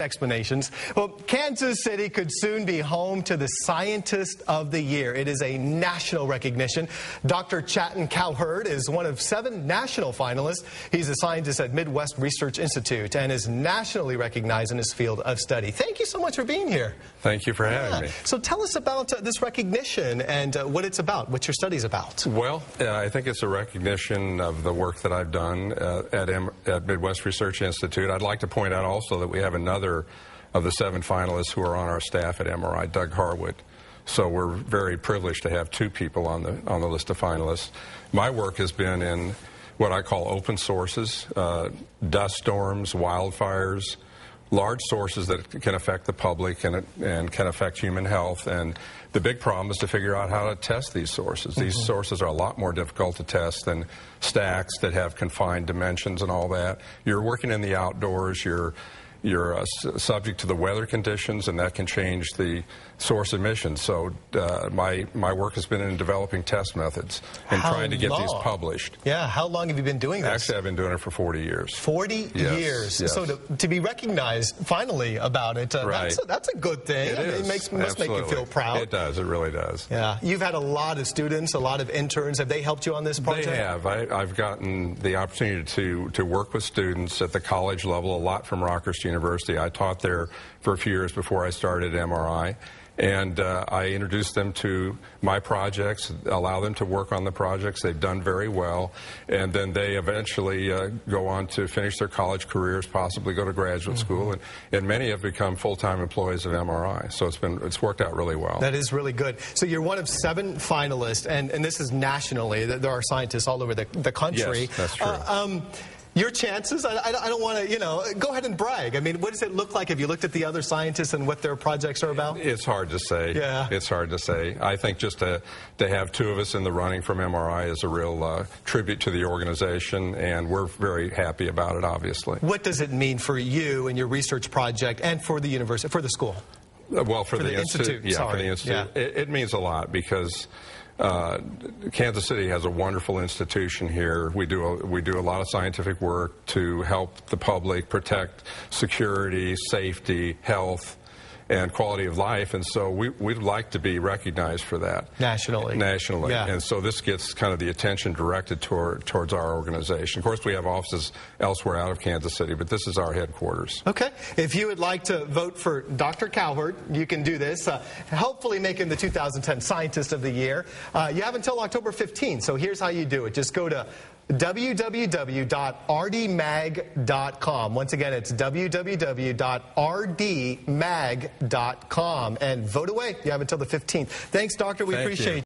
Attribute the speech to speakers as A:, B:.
A: explanations. Well, Kansas City could soon be home to the Scientist of the Year. It is a national recognition. Dr. Chatten Cowherd is one of 7 national finalists. He's a scientist at Midwest Research Institute and is nationally recognized in his field of study. Thank you so much for being here.
B: Thank you for having me.
A: So tell us about this recognition and what it's about, what your study's about.
B: Well, I think it's a recognition of the work that I've done at Midwest Research Institute. I'd like to point out also that we have another of the 7 finalists who are on our staff at MRI, Doug Harwood. So we're very privileged to have 2 people on the list of finalists. My work has been in what I call open sources, dust storms, wildfires, large sources that can affect the public and can affect human health. And the big problem is to figure out how to test these sources. These sources are a lot more difficult to test than stacks that have confined dimensions and all that. You're working in the outdoors, you're subject to the weather conditions, and that can change the source emissions. So my work has been in developing test methods and trying to get these published.
A: Yeah, how long have you been doing this?
B: Actually, I've been doing it for 40 years.
A: 40 years.
B: Yes.
A: So to be recognized finally about it,
B: right.
A: that's a good thing.
B: It
A: must make you feel proud.
B: It does. It really does.
A: Yeah. You've had a lot of students, a lot of interns. Have they helped you on this project?
B: They have. I've gotten the opportunity to work with students at the college level, a lot from Rockhurst University. I taught there for a few years before I started MRI. And I introduced them to my projects, allow them to work on the projects. They've done very well. And then they eventually go on to finish their college careers, possibly go to graduate school. And many have become full-time employees of MRI. So it's worked out really well.
A: That is really good. So you're one of 7 finalists, and this is nationally. There are scientists all over the country.
B: Yes, that's true.
A: Your chances, I don't want to, go ahead and brag. I mean, what does it look like? Have you looked at the other scientists and what their projects are about?
B: It's hard to say.
A: Yeah.
B: It's hard to say. I think just to have 2 of us in the running from MRI is a real tribute to the organization, and we're very happy about it, obviously.
A: What does it mean for you and your research project and for the university, for the school?
B: Well, for the institute. Yeah,
A: sorry.
B: for the institute.
A: Yeah.
B: It means a lot because Kansas City has a wonderful institution here. We do a lot of scientific work to help the public protect security, safety, health, and quality of life, and so we'd like to be recognized for that.
A: Nationally.
B: Yeah. And so this gets kind of the attention directed towards our organization. Of course, we have offices elsewhere out of Kansas City, but this is our headquarters.
A: Okay. If you would like to vote for Dr. Cowherd, you can do this. Hopefully making the 2010 Scientist of the Year. You have until October 15th, so here's how you do it. Just go to www.rdmag.com. Once again, it's www.rdmag.com and vote away. You have until the 15th. Thanks, Doctor. We appreciate you.